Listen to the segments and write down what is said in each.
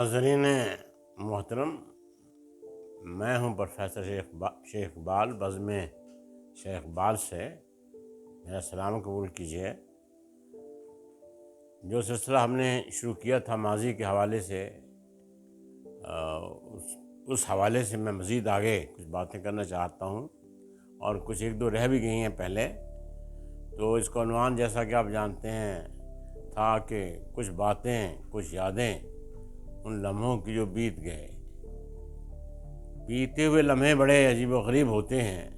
ناظرین محترم، میں ہوں پروفیسر شیخ اقبال، بزم شیخ اقبال سے میرا سلام قبول کیجیے۔ جو سلسلہ ہم نے شروع کیا تھا ماضی کے حوالے سے، اس حوالے سے میں مزید آگے کچھ باتیں کرنا چاہتا ہوں، اور کچھ ایک دو رہ بھی گئی ہیں پہلے۔ تو اس کا عنوان جیسا کہ آپ جانتے ہیں تھا کہ کچھ باتیں، کچھ یادیں ان لمحوں کی جو بیت گئے۔ بیتے ہوئے لمحے بڑے عجیب و غریب ہوتے ہیں۔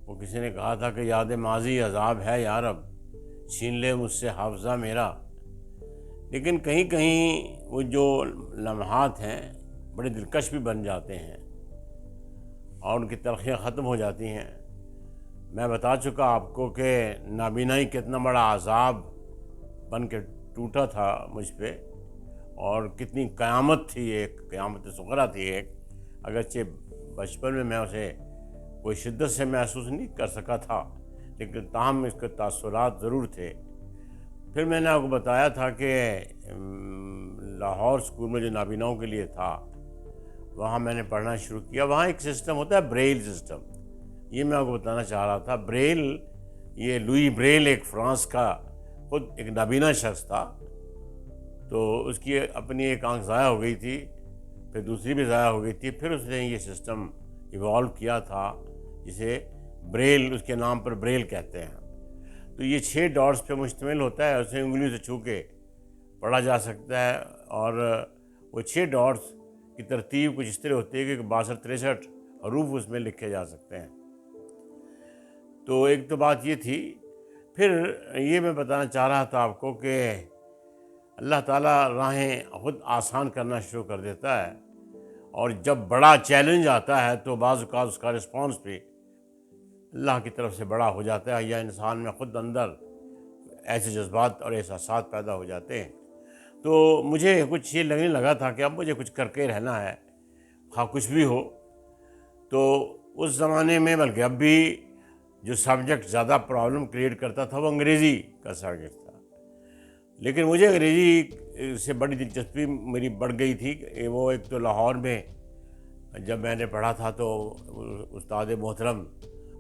وہ کسی نے کہا تھا کہ یاد ماضی عذاب ہے یا رب، چھین لے مجھ سے حافظہ میرا۔ لیکن کہیں کہیں وہ جو لمحات ہیں بڑے دلکش بھی بن جاتے ہیں اور ان کی تلخیاں ختم ہو جاتی ہیں۔ میں بتا چکا آپ کو کہ نابینائی کتنا بڑا عذاب بن کے ٹوٹا تھا مجھ پہ، اور کتنی قیامت تھی، ایک قیامت صغریٰ تھی ایک، اگرچہ بچپن میں اسے کوئی شدت سے محسوس نہیں کر سکا تھا، لیکن تاہم اس کے تاثرات ضرور تھے۔ پھر میں نے آپ کو بتایا تھا کہ لاہور اسکول میں جو نابیناؤں کے لیے تھا، وہاں میں نے پڑھنا شروع کیا۔ وہاں ایک سسٹم ہوتا ہے بریل سسٹم، یہ میں آپ کو بتانا چاہ رہا تھا۔ بریل، یہ لوئی بریل ایک فرانس کا خود ایک نابینا شخص تھا، تو اس کی اپنی ایک آنکھ ضائع ہو گئی تھی، پھر دوسری بھی ضائع ہو گئی تھی، پھر اس نے یہ سسٹم ایوالو کیا تھا جسے بریل، اس کے نام پر بریل کہتے ہیں۔ تو یہ 6 ڈاٹس پہ مشتمل ہوتا ہے، اسے انگلیوں سے چھو کے پڑھا جا سکتا ہے، اور وہ 6 ڈاٹس کی ترتیب کچھ اس طرح ہوتی ہے کہ 62-63 حروف اس میں لکھے جا سکتے ہیں۔ تو ایک تو بات یہ تھی۔ پھر یہ میں بتانا چاہ رہا تھا آپ کو کہ اللہ تعالیٰ راہیں خود آسان کرنا شروع کر دیتا ہے، اور جب بڑا چیلنج آتا ہے تو بعض اوقات اس کا رسپانس بھی اللہ کی طرف سے بڑا ہو جاتا ہے، یا انسان میں خود اندر ایسے جذبات اور احساسات پیدا ہو جاتے ہیں۔ تو مجھے کچھ یہ لگنے لگا تھا کہ اب مجھے کچھ کر کے رہنا ہے، خواہ کچھ بھی ہو۔ تو اس زمانے میں، بلکہ اب بھی، جو سبجیکٹ زیادہ پرابلم کریٹ کرتا تھا وہ انگریزی کا سبجیکٹ تھا۔ لیکن مجھے انگریزی سے بڑی دلچسپی میری بڑھ گئی تھی۔ وہ ایک تو لاہور میں جب میں نے پڑھا تھا تو استاد محترم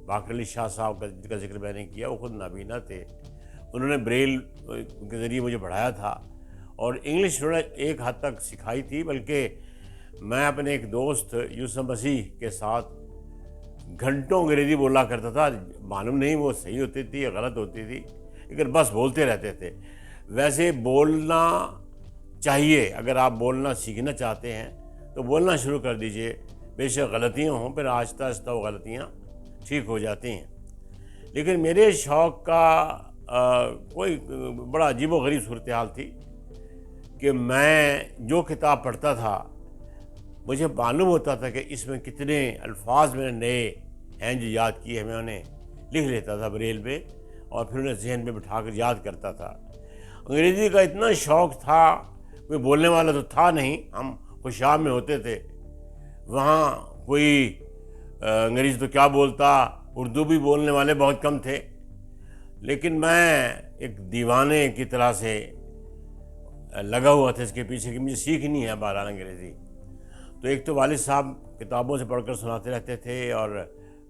باقر علی شاہ صاحب کا ذکر میں نے کیا، وہ خود نابینا تھے، انہوں نے بریل کے ذریعے مجھے پڑھایا تھا، اور انگلش تھوڑا ایک حد تک سکھائی تھی۔ بلکہ میں اپنے ایک دوست یوسف مسیح کے ساتھ گھنٹوں انگریزی بولا کرتا تھا، معلوم نہیں وہ صحیح ہوتی تھی یا غلط ہوتی تھی، لیکن بس بولتے رہتے تھے۔ ویسے بولنا چاہیے، اگر آپ بولنا سیکھنا چاہتے ہیں تو بولنا شروع کر دیجئے، بے شک غلطیاں ہوں، پھر آہستہ آہستہ وہ غلطیاں ٹھیک ہو جاتی ہیں۔ لیکن میرے شوق کا کوئی بڑا عجیب و غریب صورتحال تھی کہ میں جو کتاب پڑھتا تھا مجھے معلوم ہوتا تھا کہ اس میں کتنے الفاظ میں نے نئے ہیں جو یاد کیے ہیں، میں انہیں لکھ لیتا تھا بریل پہ، اور پھر انہیں ذہن میں بٹھا کر یاد کرتا تھا۔ انگریزی کا اتنا شوق تھا، کوئی بولنے والا تو تھا نہیں، ہم خوشام میں ہوتے تھے، وہاں کوئی انگریزی تو کیا بولتا، اردو بھی بولنے والے بہت کم تھے، لیکن میں ایک دیوانے کی طرح سے لگا ہوا تھا اس کے پیچھے کہ مجھے سیکھنی ہے بہرحال انگریزی۔ تو ایک تو والد صاحب کتابوں سے پڑھ کر سناتے رہتے تھے، اور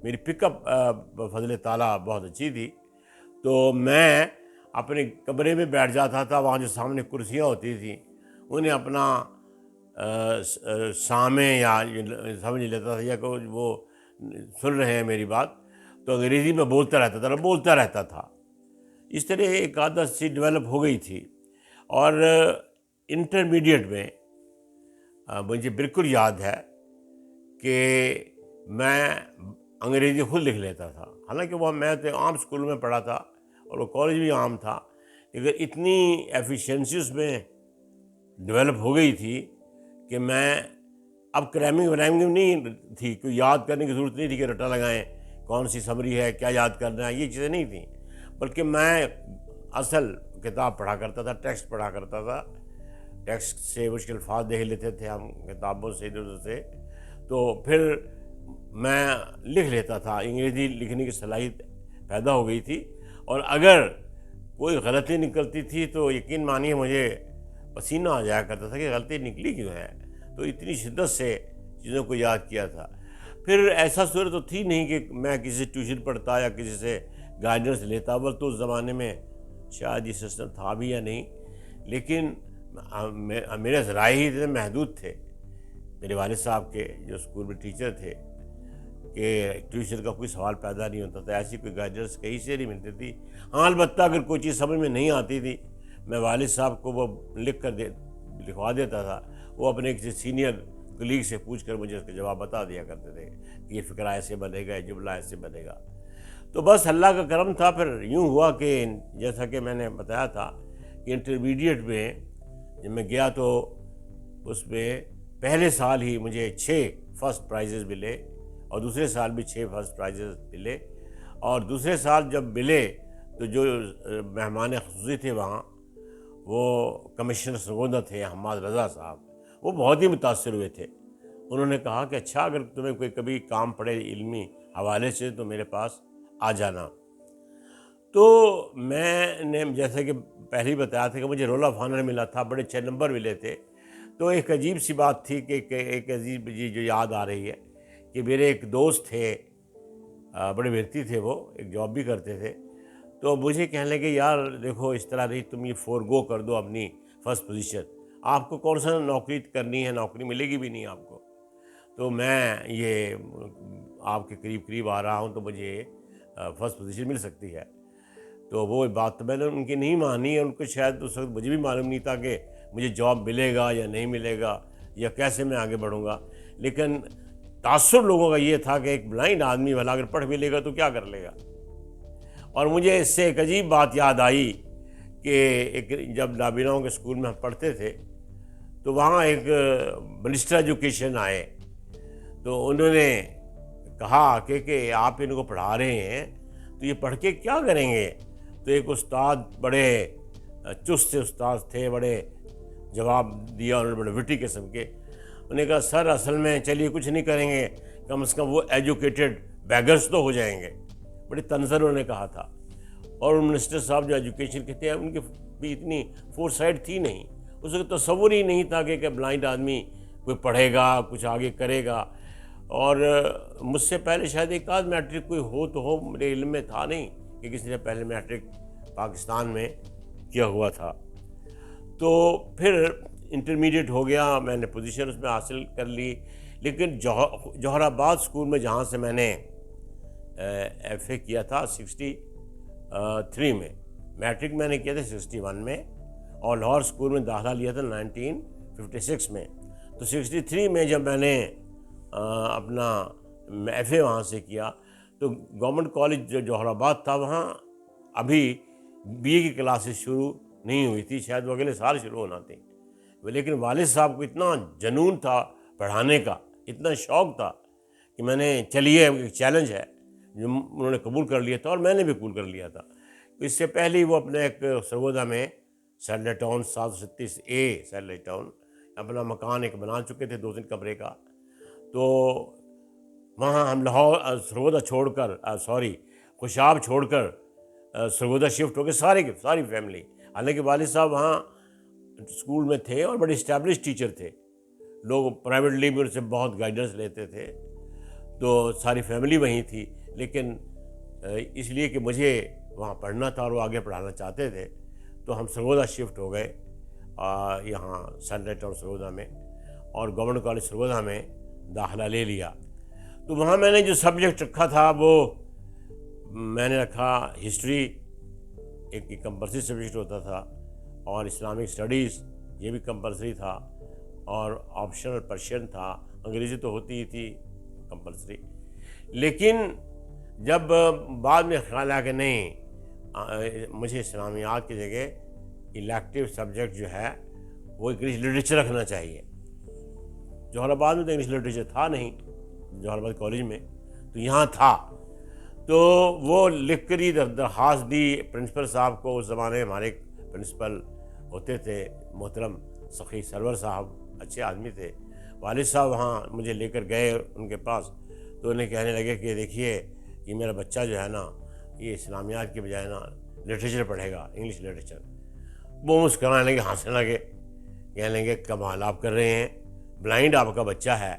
میری پک اپ بفضل تعالیٰ بہت اچھی تھی، تو میں اپنے کمرے میں بیٹھ جاتا تھا، وہاں جو سامنے کرسیاں ہوتی تھیں انہیں اپنا سامع یا سمجھ لیتا تھا، یا کہ وہ سن رہے ہیں میری بات، تو انگریزی میں بولتا رہتا تھا۔ اس طرح ایک عادت سی ڈیولپ ہو گئی تھی۔ اور انٹرمیڈیٹ میں مجھے بالکل یاد ہے کہ میں انگریزی خود لکھ لیتا تھا، حالانکہ وہ میں تو عام اسکول میں پڑھا تھا اور وہ کالج بھی عام تھا، لیکن اتنی ایفیشینسی اس میں ڈیولپ ہو گئی تھی کہ میں اب کرائمنگ نہیں تھی، کوئی یاد کرنے کی ضرورت نہیں تھی کہ رٹا لگائیں کون سی سمری ہے، کیا یاد کرنا ہے، یہ چیزیں نہیں تھیں، بلکہ میں اصل کتاب پڑھا کرتا تھا، ٹیکسٹ پڑھا کرتا تھا، ٹیکسٹ سے مشکل الفاظ دیکھ لیتے تھے ہم کتابوں سے ادھر ادھر سے، تو پھر میں لکھ لیتا تھا، انگریزی لکھنے کی صلاحیت پیدا ہو گئی تھی۔ اور اگر کوئی غلطی نکلتی تھی تو یقین مانیے مجھے پسینہ آ جایا کرتا تھا کہ غلطی نکلی کیوں ہے، تو اتنی شدت سے چیزوں کو یاد کیا تھا۔ پھر ایسا صورت تو تھی نہیں کہ میں کسی سے ٹیوشن پڑھتا یا کسی سے گائیڈنس لیتا، بل تو اس زمانے میں شاید یہ سسٹم تھا بھی یا نہیں، لیکن میرے ذرائع ہی اتنے محدود تھے میرے والد صاحب کے، جو اسکول میں ٹیچر تھے، کہ ٹیوشن کا کوئی سوال پیدا نہیں ہوتا تھا، ایسی کوئی گائیڈنس کہیں سے نہیں ملتی تھی۔ ہاں البتہ اگر کوئی چیز سمجھ میں نہیں آتی تھی، میں والد صاحب کو وہ لکھوا دیتا تھا، وہ اپنے کسی سینئر کلیگ سے پوچھ کر مجھے اس کا جواب بتا دیا کرتے تھے کہ یہ فقرہ ایسے بنے گا، یہ جملہ ایسے بنے گا۔ تو بس اللہ کا کرم تھا۔ پھر یوں ہوا کہ جیسا کہ میں نے بتایا تھا کہ انٹرمیڈیٹ میں جب میں گیا تو اس میں پہلے سال ہی مجھے 6 فرسٹ پرائزز ملے اور دوسرے سال بھی 6 فرسٹ پرائزز ملے، اور دوسرے سال جب ملے تو جو مہمان خصوصی تھے وہاں، وہ کمشنر سرگودا تھے حماد رضا صاحب، وہ بہت ہی متاثر ہوئے تھے۔ انہوں نے کہا کہ اچھا اگر تمہیں کوئی کبھی کام پڑے علمی حوالے سے تو میرے پاس آ جانا۔ تو میں نے جیسے کہ پہلے ہی بتایا تھا کہ مجھے رول آف آنر ملا تھا، بڑے 6 نمبر ملے تھے۔ تو ایک عجیب سی بات تھی کہ ایک عجیب جی جو یاد آ رہی ہے کہ میرے ایک دوست تھے، بڑے محنتی تھے، وہ ایک جاب بھی کرتے تھے، تو مجھے کہنے لگے یار دیکھو اس طرح نہیں، تم یہ فورگو کر دو اپنی فرسٹ پوزیشن، آپ کو کون سا نوکری کرنی ہے، نوکری ملے گی بھی نہیں آپ کو، تو میں یہ آپ کے قریب قریب آ رہا ہوں تو مجھے فرسٹ پوزیشن مل سکتی ہے۔ تو وہ بات تو میں نے ان کی نہیں مانی، اور ان کو شاید اس وقت مجھے بھی معلوم نہیں تھا کہ مجھے جاب ملے گا یا نہیں ملے گا یا کیسے میں آگے بڑھوں گا، لیکن تاثر لوگوں کا یہ تھا کہ ایک بلائنڈ آدمی بھلا اگر پڑھ بھی لے گا تو کیا کر لے گا۔ اور مجھے اس سے ایک عجیب بات یاد آئی کہ ایک جب نابیناؤں کے اسکول میں ہم پڑھتے تھے تو وہاں ایک منسٹر ایجوکیشن آئے، تو انہوں نے کہا کہ آپ ان کو پڑھا رہے ہیں تو یہ پڑھ کے کیا کریں گے؟ تو ایک استاد بڑے چست استاد تھے، بڑے جواب دیا انہوں نے، بڑے وٹی قسم کے۔ انہوں نے کہا سر اصل میں چلیے کچھ نہیں کریں گے، کم از کم وہ ایجوکیٹڈ بیگرز تو ہو جائیں گے، بڑے طنزر انہوں نے کہا تھا۔ اور منسٹر صاحب جو ایجوکیشن کے تھے ان کی بھی اتنی فور سائٹ تھی نہیں، اس کو تصور ہی نہیں تھا کہ بلائنڈ آدمی کوئی پڑھے گا، کچھ آگے کرے گا۔ اور مجھ سے پہلے شاید ایک آدھ میٹرک کوئی ہو تو ہو، میرے علم میں تھا نہیں کہ کسی نے پہلے میٹرک پاکستان میں کیا ہوا تھا۔ تو پھر انٹرمیڈیٹ ہو گیا، میں نے پوزیشن اس میں حاصل کر لی، لیکن جوہر آباد اسکول میں جہاں سے میں نے ایف اے کیا تھا 63 میں، میٹرک میں نے کیا تھا 61 میں، اور لاہور اسکول میں داخلہ لیا تھا 1956 میں۔ تو 63 میں جب میں نے اپنا ایف اے وہاں سے کیا تو گورنمنٹ کالج جو جوہر آباد تھا وہاں ابھی بی اے کی کلاسز شروع نہیں ہوئی تھی، شاید وہ اگلے سال شروع ہونا تھی، لیکن والد صاحب کو اتنا جنون تھا پڑھانے کا، اتنا شوق تھا کہ میں نے چلیے ایک چیلنج ہے جو انہوں نے قبول کر لیا تھا اور میں نے بھی قبول کر لیا تھا۔ اس سے پہلے ہی وہ اپنے ایک سرگودا میں satellite town 737A satellite town اپنا مکان ایک بنا چکے تھے 2-3 کمرے کا، تو وہاں ہم لاہور سرگودا چھوڑ کر خوشاب چھوڑ کر سرگودا شفٹ ہو کے ساری فیملی، حالانکہ والد صاحب وہاں اسکول میں تھے اور بڑے اسٹیبلش ٹیچر تھے، لوگ پرائیویٹلی بھی ان سے بہت گائیڈنس لیتے تھے، تو ساری فیملی وہیں تھی، لیکن اس لیے کہ مجھے وہاں پڑھنا تھا اور وہ آگے پڑھانا چاہتے تھے تو ہم سرگودا شفٹ ہو گئے یہاں سیٹلائٹ ٹاؤن سرگودا میں، اور گورنمنٹ کالج سرگودا میں داخلہ لے لیا۔ تو وہاں میں نے جو سبجیکٹ رکھا تھا وہ میں نے رکھا ہسٹری، ایک کمپلسری سبجیکٹ ہوتا تھا، اور اسلامک اسٹڈیز یہ بھی کمپلسری تھا، اور آپشنل پرشین تھا، انگریزی تو ہوتی ہی تھی کمپلسری۔ لیکن جب بعد میں خیال آیا کہ نہیں مجھے اسلامیات کی جگہ الیکٹیو سبجیکٹ جو ہے وہ انگلش لٹریچر رکھنا چاہیے۔ جوہر آباد میں تو انگلش لٹریچر تھا نہیں، جوہر آباد کالج میں، تو یہاں تھا، تو وہ لکھ کر ہی درخواست دی پرنسپل صاحب کو۔ اس زمانے میں ہمارے پرنسپل ہوتے تھے محترم سخی سرور صاحب، اچھے آدمی تھے، والد صاحب وہاں مجھے لے کر گئے ان کے پاس، تو انہیں کہنے لگے کہ دیکھیے یہ میرا بچہ جو ہے نا یہ اسلامیات کی بجائے نا لٹریچر پڑھے گا، انگلش لٹریچر۔ وہ مسکرانے لگے، ہنسنے لگے، کہنے لگے کمال آپ کر رہے ہیں، بلائنڈ آپ کا بچہ ہے،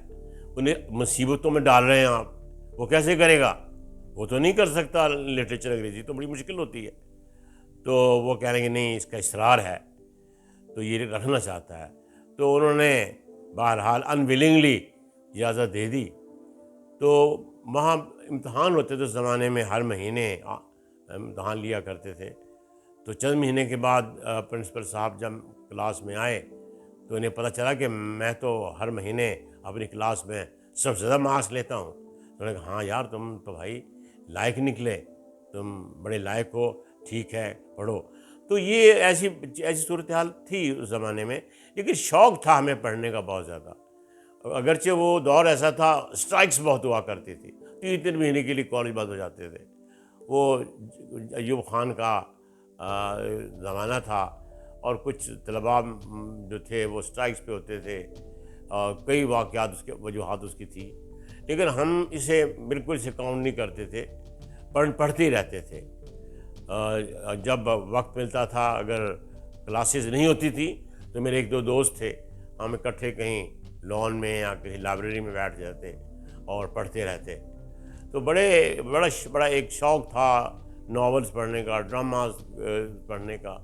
انہیں مصیبتوں میں ڈال رہے ہیں آپ، وہ کیسے کرے گا، وہ تو نہیں کر سکتا لٹریچر انگریزی تو بڑی مشکل ہوتی ہے۔ تو وہ کہہ رہے ہیں کہ نہیں اس کا اصرار ہے تو یہ رکھنا چاہتا ہے، تو انہوں نے بہرحال انویلنگلی اجازت دے دی۔ تو وہاں امتحان ہوتے تھے اس زمانے میں، ہر مہینے امتحان لیا کرتے تھے۔ تو چند مہینے کے بعد پرنسپل صاحب جب کلاس میں آئے تو انہیں پتہ چلا کہ میں تو ہر مہینے اپنی کلاس میں سب سے زیادہ مارکس لیتا ہوں۔ انہوں نے کہا ہاں یار تم تو بھائی لائق نکلے، تم بڑے لائق ہو، ٹھیک ہے پڑھو۔ تو یہ ایسی صورتحال تھی اس زمانے میں، لیکن شوق تھا ہمیں پڑھنے کا بہت زیادہ۔ اگرچہ وہ دور ایسا تھا اسٹرائکس بہت ہوا کرتی تھی، 3 مہینے کے لیے کالج بند ہو جاتے تھے۔ وہ ایوب خان کا زمانہ تھا اور کچھ طلباء جو تھے وہ اسٹرائکس پہ ہوتے تھے، کئی واقعات اس کے وجوہات اس کی تھی، لیکن ہم اسے بالکل اسے کاؤنٹ نہیں کرتے تھے، پڑھتے ہی رہتے تھے۔ جب وقت ملتا تھا، اگر کلاسز نہیں ہوتی تھی تو میرے 1-2 دوست تھے، ہم اکٹھے کہیں لان میں یا کہیں لائبریری میں بیٹھ جاتے اور پڑھتے رہتے۔ تو بڑا ایک شوق تھا ناولز پڑھنے کا، ڈراماز پڑھنے کا۔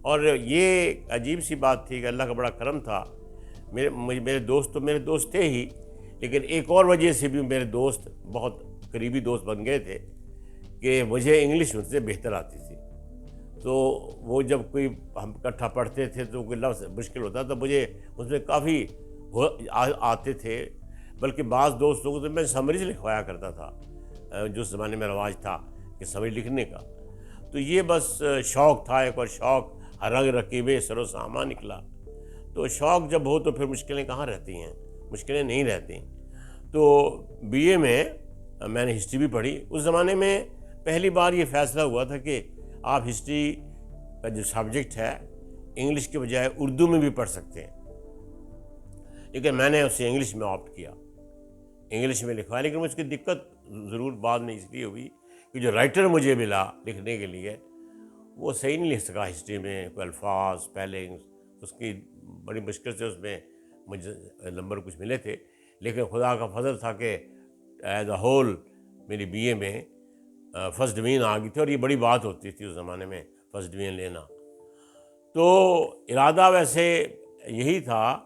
اور یہ عجیب سی بات تھی کہ اللہ کا بڑا کرم تھا، میرے دوست تھے ہی، لیکن ایک اور وجہ سے بھی میرے دوست بہت قریبی دوست بن گئے تھے کہ مجھے انگلش ان سے بہتر آتی تھی۔ تو وہ جب کوئی ہم اکٹھا پڑھتے تھے تو کوئی لفظ مشکل ہوتا تو مجھے اس میں کافی آتے تھے، بلکہ بعض دوستوں کو تو میں سمریز لکھوایا کرتا تھا، جو اس زمانے میں رواج تھا کہ سمریز لکھنے کا۔ تو یہ بس شوق تھا، ایک اور شوق رنگ رکیبے سر و ساماں نکلا۔ تو شوق جب ہو تو پھر مشکلیں کہاں رہتی ہیں، مشکلیں نہیں رہتی۔ تو بی اے میں میں نے ہسٹری بھی پڑھی۔ اس زمانے میں پہلی بار یہ فیصلہ ہوا تھا کہ آپ ہسٹری کا جو سبجیکٹ ہے انگلش کے بجائے اردو میں بھی پڑھ سکتے ہیں، لیکن میں نے اسے انگلش میں آپٹ کیا، انگلش میں لکھوایا۔ لیکن اس کی دقت ضرور بعد میں اس لیے ہوئی کہ جو رائٹر مجھے ملا لکھنے کے لیے وہ صحیح نہیں لکھ سکا ہسٹری میں، کوئی الفاظ اسپیلنگس اس کی بڑی مشکل سے اس میں مجھے نمبر کچھ ملے تھے۔ لیکن خدا کا فضل تھا کہ ایز اے ہول میری بی اے میں فرسٹ ڈویژن آ گئی تھی، اور یہ بڑی بات ہوتی تھی اس زمانے میں فرسٹ ڈویژن لینا۔ تو ارادہ ویسے یہی تھا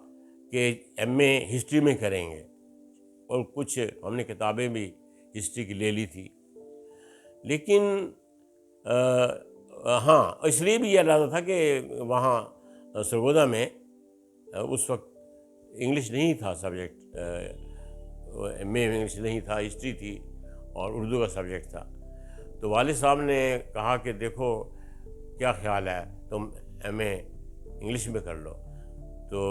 کہ ایم اے ہسٹری میں کریں گے، اور کچھ ہم نے کتابیں بھی ہسٹری کی لے لی تھی۔ لیکن ہاں اس لیے بھی یہ ارادہ تھا کہ وہاں سرگودا میں اس وقت انگلش نہیں تھا سبجیکٹ، ایم اے انگلش نہیں تھا، ہسٹری تھی اور اردو کا سبجیکٹ تھا۔ تو والد صاحب نے کہا کہ دیکھو کیا خیال ہے تم ایم اے انگلش میں کر لو۔ تو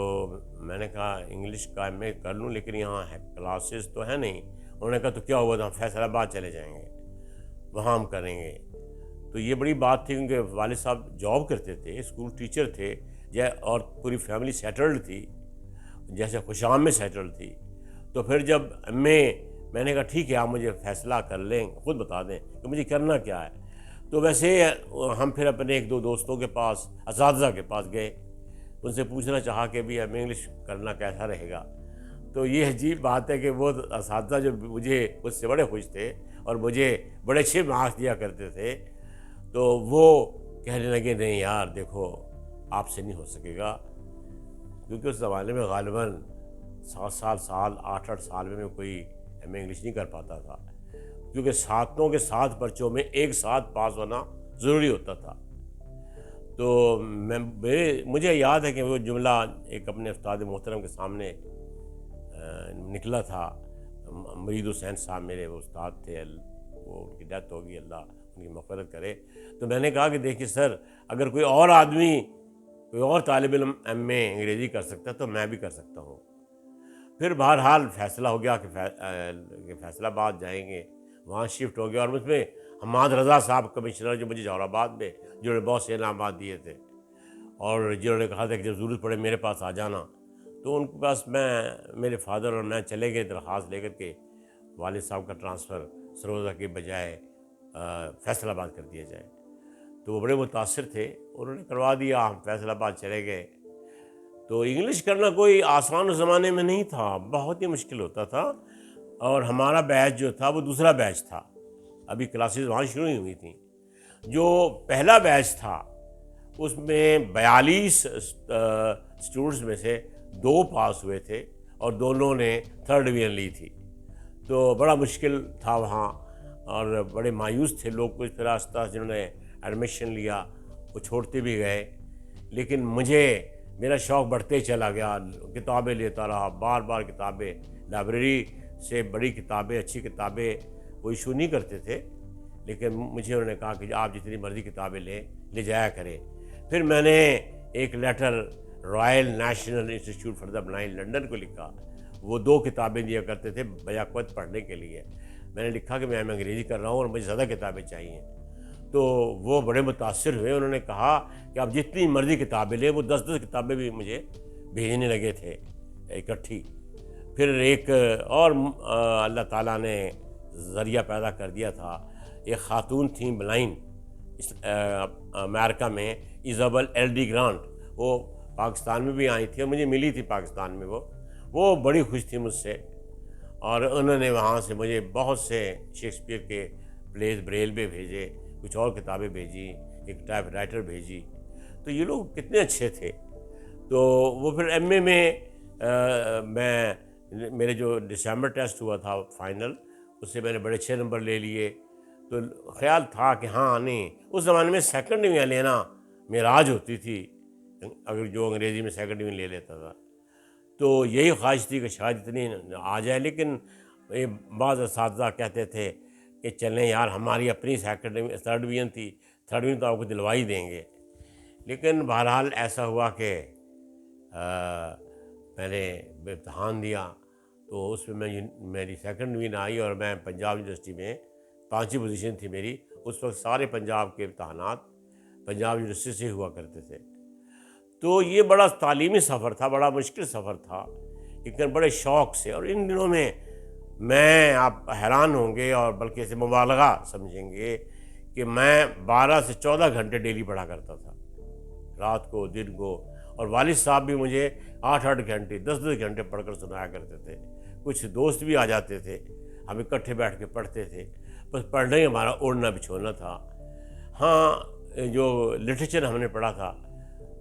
میں نے کہا انگلش کا ایم اے کر لوں، لیکن یہاں کلاسز تو ہے نہیں۔ انہوں نے کہا تو کیا ہوا، تو ہم فیصل آباد چلے جائیں گے، وہاں ہم کریں گے۔ تو یہ بڑی بات تھی کیونکہ والد صاحب جاب کرتے تھے، اسکول ٹیچر تھے، اور پوری فیملی سیٹلڈ تھی، جیسے خوشام میں سیٹلڈ تھی۔ تو پھر جب میں نے کہا ٹھیک ہے آپ مجھے فیصلہ کر لیں، خود بتا دیں کہ مجھے کرنا کیا ہے۔ تو ویسے ہم پھر اپنے 1-2 دوستوں کے پاس، اساتذہ کے پاس گئے، ان سے پوچھنا چاہا کہ بھی ہمیں انگلش کرنا کیسا رہے گا۔ تو یہ عجیب بات ہے کہ وہ اساتذہ جو مجھے اس سے بڑے خوش تھے اور مجھے بڑے اچھے مارکس دیا کرتے تھے، تو وہ کہنے لگے نہیں یار دیکھو آپ سے نہیں ہو سکے گا، کیونکہ اس زمانے میں غالباً 7 سال 8 سال میں کوئی ایم اے انگلش نہیں کر پاتا تھا، کیونکہ 7 کے 7 پرچوں میں ایک ساتھ پاس ہونا ضروری ہوتا تھا۔ تو مجھے یاد ہے کہ وہ جملہ ایک اپنے استاد محترم کے سامنے نکلا تھا، مرید حسین صاحب میرے وہ استاد تھے، وہ ان کی ڈیتھ ہوگی، اللہ ان کی مغفرت کرے۔ تو میں نے کہا کہ دیکھیے سر، اگر کوئی اور آدمی، کوئی اور طالب علم ایم اے انگریزی کر سکتا ہے تو میں بھی کر سکتا ہوں۔ پھر بہرحال فیصلہ ہو گیا کہ فیصل آباد جائیں گے، وہاں شفٹ ہو گیا۔ اور مجھ میں حماد رضا صاحب کمشنر جو مجھے جوہر آباد میں، جنہوں نے بہت سے انعامات دیے تھے اور جنہوں نے کہا تھا کہ جب ضرورت پڑے میرے پاس آ جانا، تو ان کے پاس میرے فادر اور میں چلے گئے درخواست لے کر کے والد صاحب کا ٹرانسفر سرگودا کے بجائے فیصل آباد کر دیا جائے۔ تو وہ بڑے متاثر تھے، انہوں نے کروا دیا، ہم فیصل آباد چلے گئے۔ تو انگلش کرنا کوئی آسان اس زمانے میں نہیں تھا، بہت ہی مشکل ہوتا تھا، اور ہمارا بیچ جو تھا وہ دوسرا بیچ تھا، ابھی کلاسز وہاں شروع ہی ہوئی تھیں۔ جو پہلا بیچ تھا اس میں 42 اسٹوڈنٹس میں سے 2 پاس ہوئے تھے اور دونوں نے 3rd ڈویژن لی تھی، تو بڑا مشکل تھا وہاں، اور بڑے مایوس تھے لوگ کچھ پھر آہستہ جنہوں نے ایڈمیشن لیا وہ چھوڑتے بھی گئے، لیکن میرا شوق بڑھتے چلا گیا، کتابیں لیتا رہا، بار بار کتابیں، لائبریری سے بڑی کتابیں، اچھی کتابیں وہ ایشو نہیں کرتے تھے، لیکن مجھے انہوں نے کہا کہ آپ جتنی مرضی کتابیں لے جایا کریں۔ پھر میں نے ایک letter Royal National Institute for the Blind London کو لکھا، وہ 2 کتابیں دیا کرتے تھے بیک وقت پڑھنے کے لیے۔ میں نے لکھا کہ میں انگریزی کر رہا ہوں اور مجھے زیادہ کتابیں چاہیے، تو وہ بڑے متاثر ہوئے، انہوں نے کہا کہ آپ جتنی مرضی کتابیں لیں، وہ 10 کتابیں بھی مجھے بھیجنے لگے تھے اکٹھی۔ پھر ایک اور اللہ تعالیٰ نے ذریعہ پیدا کر دیا تھا، ایک خاتون تھیں بلائنڈ امریکہ میں، ایزابل ایل ڈی گرانٹ، وہ پاکستان میں بھی آئی تھی اور مجھے ملی تھی پاکستان میں، وہ بڑی خوش تھی مجھ سے، اور انہوں نے وہاں سے مجھے بہت سے شیکسپیئر کے پلیز بریل میں بھیجے، کچھ اور کتابیں بھیجی، ایک ٹائپ رائٹر بھیجی، تو یہ لوگ کتنے اچھے تھے۔ تو وہ پھر ایم اے میں میرے جو دسمبر ٹیسٹ ہوا تھا فائنل، اس سے میں نے بڑے اچھے نمبر لے لیے، تو خیال تھا کہ ہاں نہیں، اس زمانے میں 2nd ڈویژن لینا معراج ہوتی تھی، اگر جو انگریزی میں 2nd ڈویژن لے لیتا تھا، تو یہی خواہش تھی کہ شاید اتنی آ جائے، لیکن بعض اساتذہ کہتے تھے کہ چلیں یار، ہماری اپنی 3rd ڈویژن تھی، 3rd ڈویژن تو آپ کو دلوا ہی دیں گے، لیکن بہرحال ایسا ہوا کہ میں نے امتحان دیا، تو اس میں میری 2nd ڈویژن آئی، اور میں پنجاب یونیورسٹی میں 5ویں پوزیشن تھی میری۔ اس وقت سارے پنجاب کے امتحانات پنجاب یونیورسٹی سے ہوا کرتے تھے، تو یہ بڑا تعلیمی سفر تھا، بڑا مشکل سفر تھا، لیکن بڑے شوق سے، اور ان دنوں میں آپ حیران ہوں گے اور بلکہ اسے مبالغہ سمجھیں گے کہ میں 12 سے 14 گھنٹے ڈیلی پڑھا کرتا تھا، رات کو دن کو، اور والد صاحب بھی مجھے 8 گھنٹے 10 گھنٹے پڑھ کر سنایا کرتے تھے، کچھ دوست بھی آ جاتے تھے، ہم اکٹھے بیٹھ کے پڑھتے تھے، بس پڑھنا ہی ہمارا اوڑھنا بچھونا تھا۔ ہاں، جو لٹریچر ہم نے پڑھا تھا،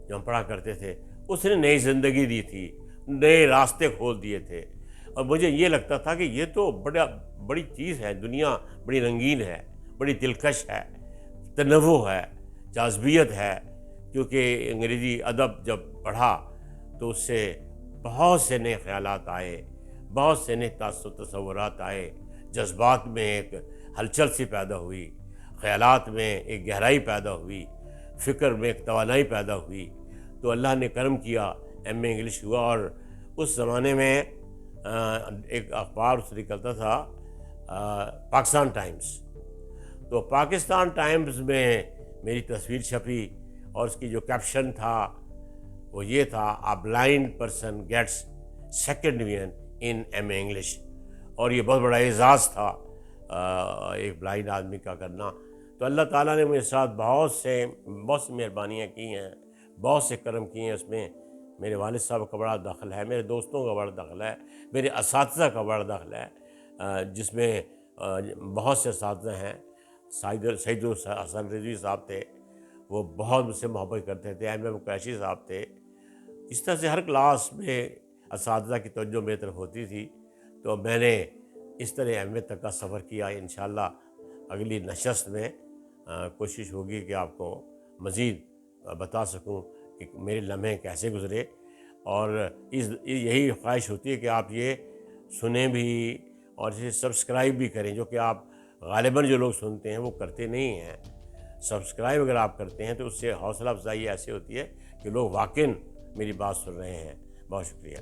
جو ہم پڑھا کرتے تھے، اس نے نئی زندگی دی تھی، نئے راستے کھول دیے تھے، اور مجھے یہ لگتا تھا کہ یہ تو بڑی چیز ہے، دنیا بڑی رنگین ہے، بڑی دلکش ہے، تنوع ہے، جاذبیت ہے، کیونکہ انگریزی ادب جب پڑھا تو اس سے بہت سے نئے خیالات آئے، بہت سے نئے تصورات آئے، جذبات میں ایک ہلچل سی پیدا ہوئی، خیالات میں ایک گہرائی پیدا ہوئی، فکر میں ایک توانائی پیدا ہوئی، تو اللہ نے کرم کیا، ایم اے انگلش ہوا، اور اس زمانے میں ایک اخبار اس نکلتا تھا پاکستان ٹائمز، تو پاکستان ٹائمز میں میری تصویر چھپی، اور اس کی جو کیپشن تھا وہ یہ تھا، a blind person gets 2nd division in M A English, اور یہ بہت بڑا اعزاز تھا ایک بلائنڈ آدمی کا کرنا۔ تو اللہ تعالیٰ نے میرے ساتھ بہت سی مہربانیاں کی ہیں، بہت سے کرم کیے ہیں، اس میں میرے والد صاحب کا بڑا دخل ہے، میرے دوستوں کا بڑا دخل ہے، میرے اساتذہ کا بڑا دخل ہے، جس میں بہت سے اساتذہ ہیں، سعید حسن رضوی صاحب تھے، وہ بہت مجھ سے محبت کرتے تھے، ایم قریشی صاحب تھے، اس طرح سے ہر کلاس میں اساتذہ کی توجہ میری طرف ہوتی تھی، تو میں نے اس طرح ایم اے تک کا سفر کیا۔ انشاءاللہ اگلی نشست میں کوشش ہوگی کہ آپ کو مزید بتا سکوں کہ میرے لمحے کیسے گزرے، اور یہی خواہش ہوتی ہے کہ آپ یہ سنیں بھی اور اسے سبسکرائب بھی کریں، جو کہ آپ غالباً جو لوگ سنتے ہیں وہ کرتے نہیں ہیں۔ سبسکرائب اگر آپ کرتے ہیں تو اس سے حوصلہ افزائی ایسی ہوتی ہے کہ لوگ واقعاً میری بات سن رہے ہیں۔ بہت شکریہ۔